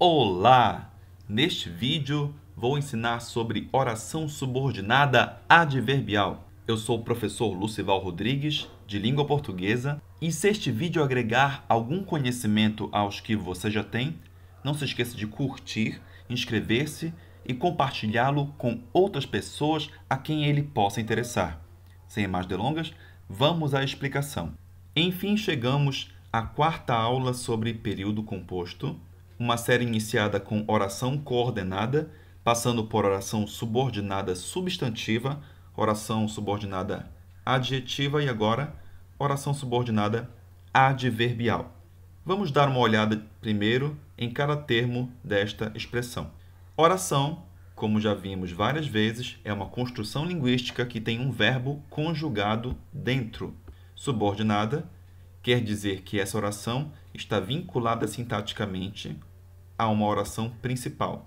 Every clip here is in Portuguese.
Olá! Neste vídeo vou ensinar sobre oração subordinada adverbial. Eu sou o professor Lucival Rodrigues, de língua portuguesa, e se este vídeo agregar algum conhecimento aos que você já tem, não se esqueça de curtir, inscrever-se e compartilhá-lo com outras pessoas a quem ele possa interessar. Sem mais delongas, vamos à explicação. Enfim, chegamos à quarta aula sobre período composto, uma série iniciada com oração coordenada, passando por oração subordinada substantiva, oração subordinada adjetiva e agora oração subordinada adverbial. Vamos dar uma olhada primeiro em cada termo desta expressão. Oração, como já vimos várias vezes, é uma construção linguística que tem um verbo conjugado dentro. Subordinada quer dizer que essa oração está vinculada sintaticamente a uma oração principal.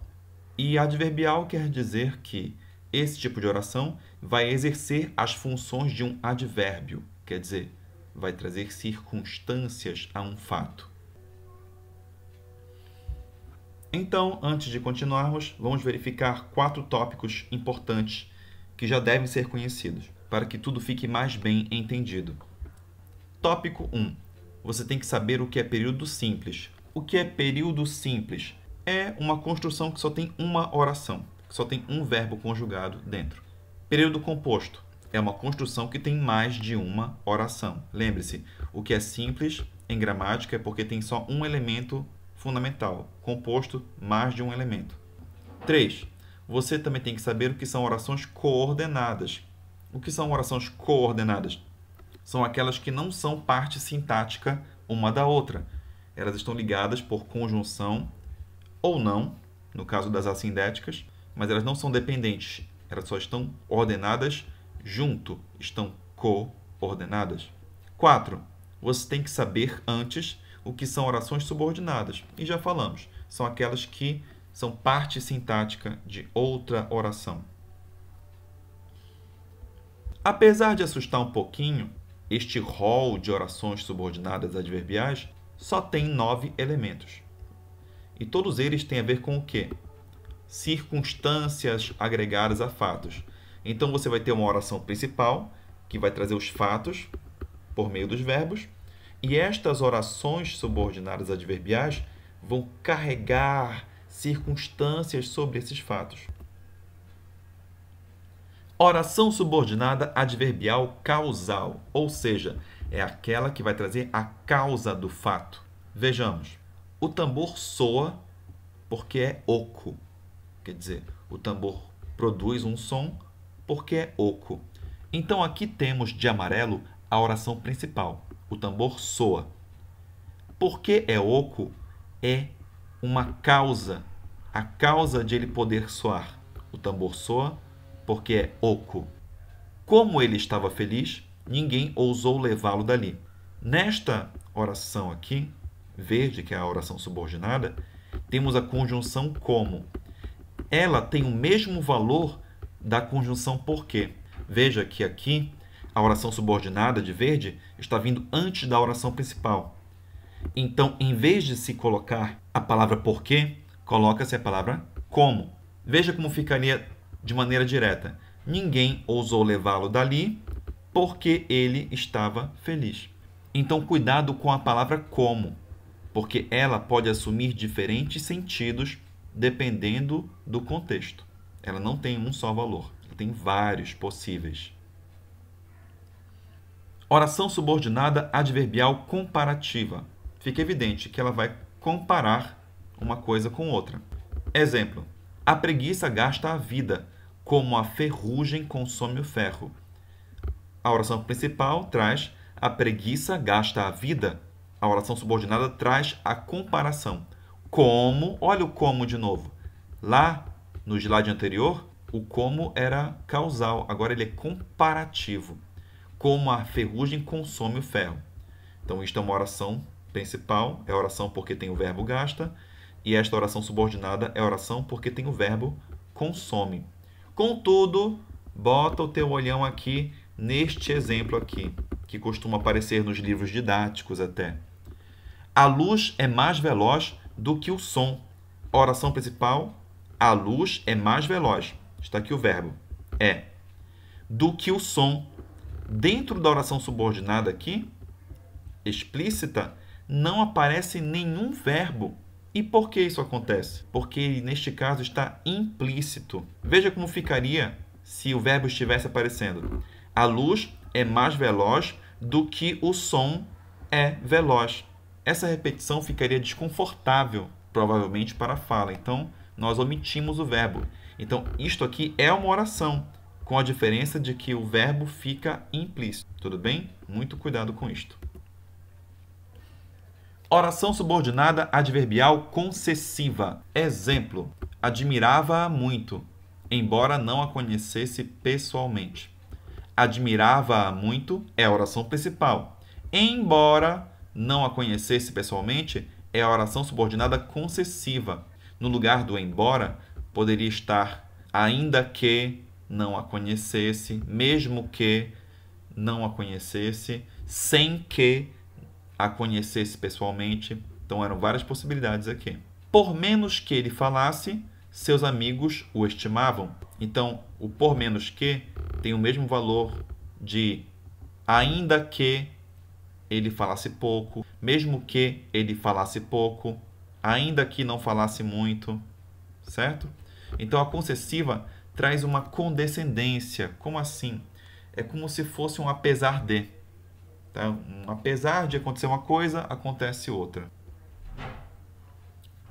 E adverbial quer dizer que esse tipo de oração vai exercer as funções de um advérbio, quer dizer, vai trazer circunstâncias a um fato. Então, antes de continuarmos, vamos verificar 4 tópicos importantes que já devem ser conhecidos, para que tudo fique mais bem entendido. Tópico 1. Você tem que saber o que é período simples. O que é período simples? É uma construção que só tem uma oração, que só tem um verbo conjugado dentro. Período composto é uma construção que tem mais de uma oração. Lembre-se, o que é simples em gramática é porque tem só um elemento fundamental. Composto, mais de um elemento. 3. Você também tem que saber o que são orações coordenadas. O que são orações coordenadas? São aquelas que não são parte sintática uma da outra. Elas estão ligadas por conjunção ou não, no caso das assindéticas, mas elas não são dependentes. Elas só estão ordenadas junto, estão coordenadas. 4. Você tem que saber antes o que são orações subordinadas. E já falamos, são aquelas que são parte sintática de outra oração. Apesar de assustar um pouquinho, este rol de orações subordinadas adverbiais só tem 9 elementos. E todos eles têm a ver com o quê? Circunstâncias agregadas a fatos. Então você vai ter uma oração principal, que vai trazer os fatos por meio dos verbos, e estas orações subordinadas adverbiais vão carregar circunstâncias sobre esses fatos. Oração subordinada adverbial causal, ou seja, é aquela que vai trazer a causa do fato. Vejamos, o tambor soa porque é oco. Quer dizer, o tambor produz um som porque é oco. Então aqui temos de amarelo a oração principal. O tambor soa. Porque é oco é uma causa. A causa de ele poder soar. O tambor soa porque é oco. Como ele estava feliz, ninguém ousou levá-lo dali. Nesta oração aqui, verde, que é a oração subordinada, temos a conjunção como. Ela tem o mesmo valor da conjunção porque. Veja que aqui a oração subordinada de verde está vindo antes da oração principal. Então, em vez de se colocar a palavra porque, coloca-se a palavra como. Veja como ficaria de maneira direta. Ninguém ousou levá-lo dali porque ele estava feliz. Então, cuidado com a palavra como, porque ela pode assumir diferentes sentidos dependendo do contexto. Ela não tem um só valor, ela tem vários possíveis. Oração subordinada adverbial comparativa. Fica evidente que ela vai comparar uma coisa com outra. Exemplo: a preguiça gasta a vida, como a ferrugem consome o ferro. A oração principal traz a preguiça gasta a vida. A oração subordinada traz a comparação. Como, olha o como de novo. Lá, no slide anterior, o como era causal, agora ele é comparativo. Como a ferrugem consome o ferro. Então, isto é uma oração principal, é a oração porque tem o verbo gasta, e esta oração subordinada é a oração porque tem o verbo consome. Contudo, bota o teu olhão aqui neste exemplo aqui, que costuma aparecer nos livros didáticos até. A luz é mais veloz do que o som. Oração principal, a luz é mais veloz. Está aqui o verbo. É. Do que o som. Dentro da oração subordinada aqui, explícita, não aparece nenhum verbo. E por que isso acontece? Porque neste caso está implícito. Veja como ficaria se o verbo estivesse aparecendo. A luz é mais veloz do que o som é veloz. Essa repetição ficaria desconfortável, provavelmente, para a fala. Então, nós omitimos o verbo. Então, isto aqui é uma oração, com a diferença de que o verbo fica implícito. Tudo bem? Muito cuidado com isto. Oração subordinada adverbial concessiva. Exemplo: admirava-a muito, embora não a conhecesse pessoalmente. Admirava-a muito é a oração principal. Embora não a conhecesse pessoalmente, é a oração subordinada concessiva. No lugar do embora, poderia estar ainda que não a conhecesse, mesmo que não a conhecesse, sem que a conhecesse pessoalmente. Então, eram várias possibilidades aqui. Por menos que ele falasse, seus amigos o estimavam. Então, o por menos que tem o mesmo valor de ainda que ele falasse pouco, mesmo que ele falasse pouco, ainda que não falasse muito, certo? Então, a concessiva traz uma condescendência. Como assim? É como se fosse um apesar de. Tá? Apesar de acontecer uma coisa, acontece outra.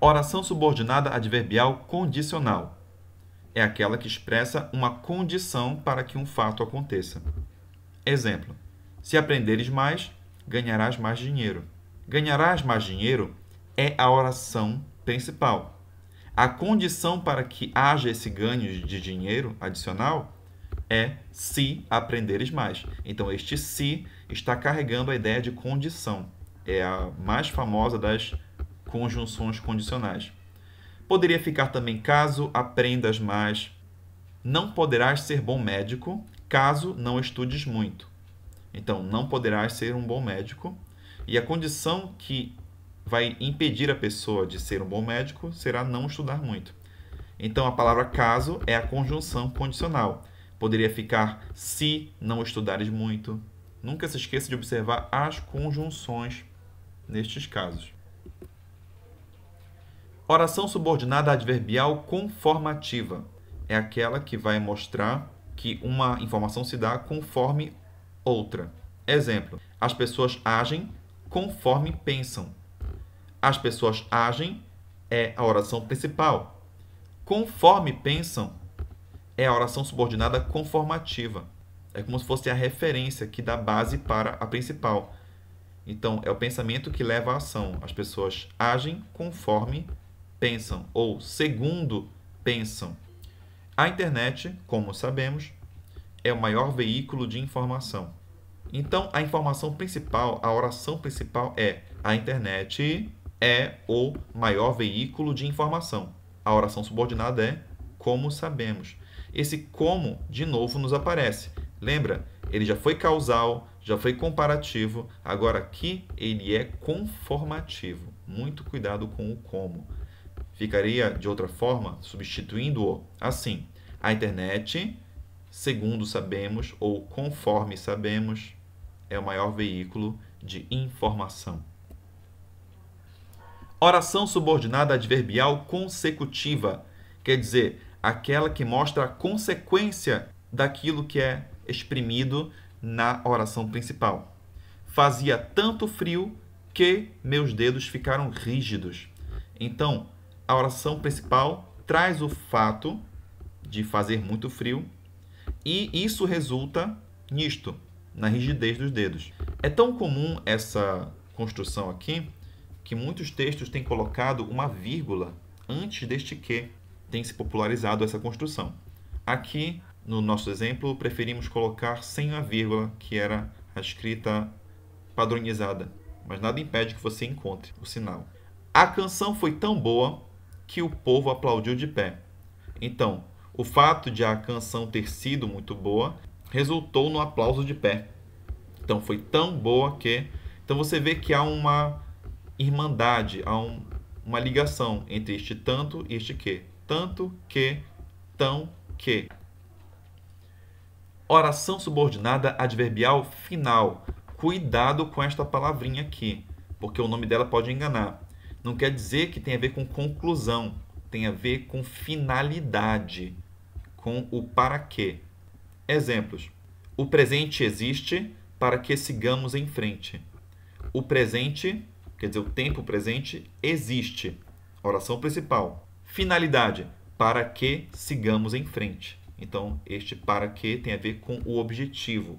Oração subordinada adverbial condicional. É aquela que expressa uma condição para que um fato aconteça. Exemplo: se aprenderes mais, ganharás mais dinheiro. Ganharás mais dinheiro é a oração principal. A condição para que haja esse ganho de dinheiro adicional é se aprenderes mais. Então, este se está carregando a ideia de condição. É a mais famosa das conjunções condicionais. Poderia ficar também caso aprendas mais. Não poderás ser bom médico caso não estudes muito. Então, não poderás ser um bom médico. E a condição que vai impedir a pessoa de ser um bom médico será não estudar muito. Então, a palavra caso é a conjunção condicional. Poderia ficar se não estudares muito. Nunca se esqueça de observar as conjunções nestes casos. Oração subordinada adverbial conformativa. É aquela que vai mostrar que uma informação se dá conforme outra. Exemplo: as pessoas agem conforme pensam. As pessoas agem é a oração principal. Conforme pensam é a oração subordinada conformativa. É como se fosse a referência que dá base para a principal. Então, é o pensamento que leva à ação. As pessoas agem conforme pensam ou segundo pensam. A internet, como sabemos, é o maior veículo de informação. Então, a informação principal, a oração principal é: a internet é o maior veículo de informação. A oração subordinada é: como sabemos. Esse como, de novo, nos aparece. Lembra? Ele já foi causal, já foi comparativo, agora aqui ele é conformativo. Muito cuidado com o como. Ficaria de outra forma, substituindo-o assim: a internet, segundo sabemos, ou conforme sabemos, é o maior veículo de informação. Oração subordinada adverbial consecutiva, quer dizer, aquela que mostra a consequência daquilo que é exprimido na oração principal. Fazia tanto frio que meus dedos ficaram rígidos. Então, a oração principal traz o fato de fazer muito frio e isso resulta nisto, na rigidez dos dedos. É tão comum essa construção aqui que muitos textos têm colocado uma vírgula antes deste que. Tem se popularizado essa construção. Aqui, no nosso exemplo, preferimos colocar sem a vírgula, que era a escrita padronizada. Mas nada impede que você encontre o sinal. A canção foi tão boa que o povo aplaudiu de pé. Então, o fato de a canção ter sido muito boa resultou no aplauso de pé. Então, foi tão boa que... Então, você vê que há uma irmandade, há uma ligação entre este tanto e este que. Tanto que, tão que. Oração subordinada adverbial final. Cuidado com esta palavrinha aqui, porque o nome dela pode enganar. Não quer dizer que tem a ver com conclusão, tem a ver com finalidade, com o para quê. Exemplos. O presente existe para que sigamos em frente. O presente, quer dizer, o tempo presente, existe. Oração principal. Finalidade, para que sigamos em frente. Então, este para que tem a ver com o objetivo.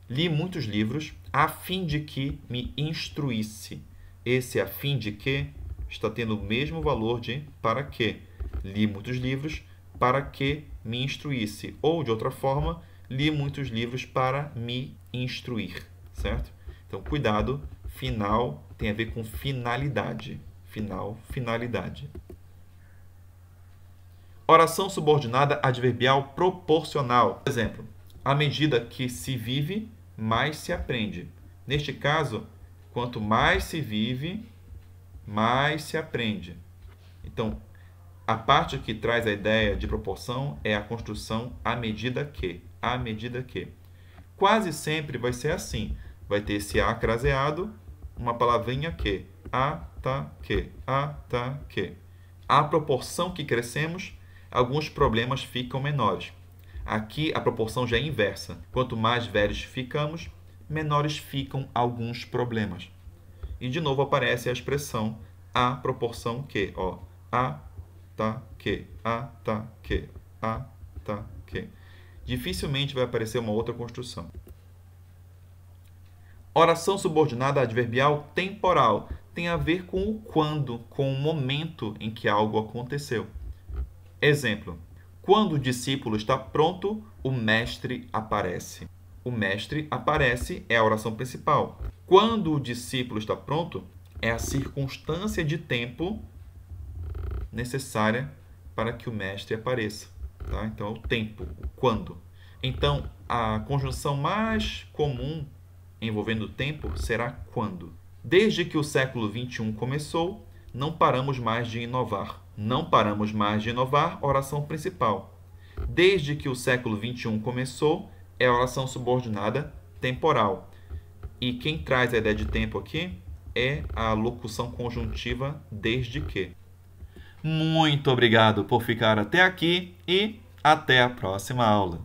Li muitos livros a fim de que me instruísse. Esse a fim de que está tendo o mesmo valor de para que. Li muitos livros para que me instruísse. Ou, de outra forma, li muitos livros para me instruir. Certo? Então, cuidado. Final tem a ver com finalidade. Final, finalidade. Oração subordinada adverbial proporcional. Por exemplo, à medida que se vive, mais se aprende. Neste caso, quanto mais se vive, mais se aprende. Então, a parte que traz a ideia de proporção é a construção à medida que. À medida que. Quase sempre vai ser assim. Vai ter esse a craseado, uma palavrinha que. A, tá, que. A, tá, que. À proporção que crescemos, alguns problemas ficam menores. Aqui a proporção já é inversa. Quanto mais velhos ficamos, menores ficam alguns problemas. E de novo aparece a expressão à proporção que. Ó, a, tá, que. A, tá, que. A, tá, que. Dificilmente vai aparecer uma outra construção. Oração subordinada adverbial temporal tem a ver com o quando, com o momento em que algo aconteceu. Exemplo. Quando o discípulo está pronto, o mestre aparece. O mestre aparece é a oração principal. Quando o discípulo está pronto, é a circunstância de tempo necessária para que o mestre apareça. Tá? Então, é o tempo, o quando. Então, a conjunção mais comum envolvendo o tempo será quando. Desde que o século XXI começou, não paramos mais de inovar. Não paramos mais de inovar, oração principal. Desde que o século XXI começou, é a oração subordinada temporal. E quem traz a ideia de tempo aqui é a locução conjuntiva desde que. Muito obrigado por ficar até aqui e até a próxima aula.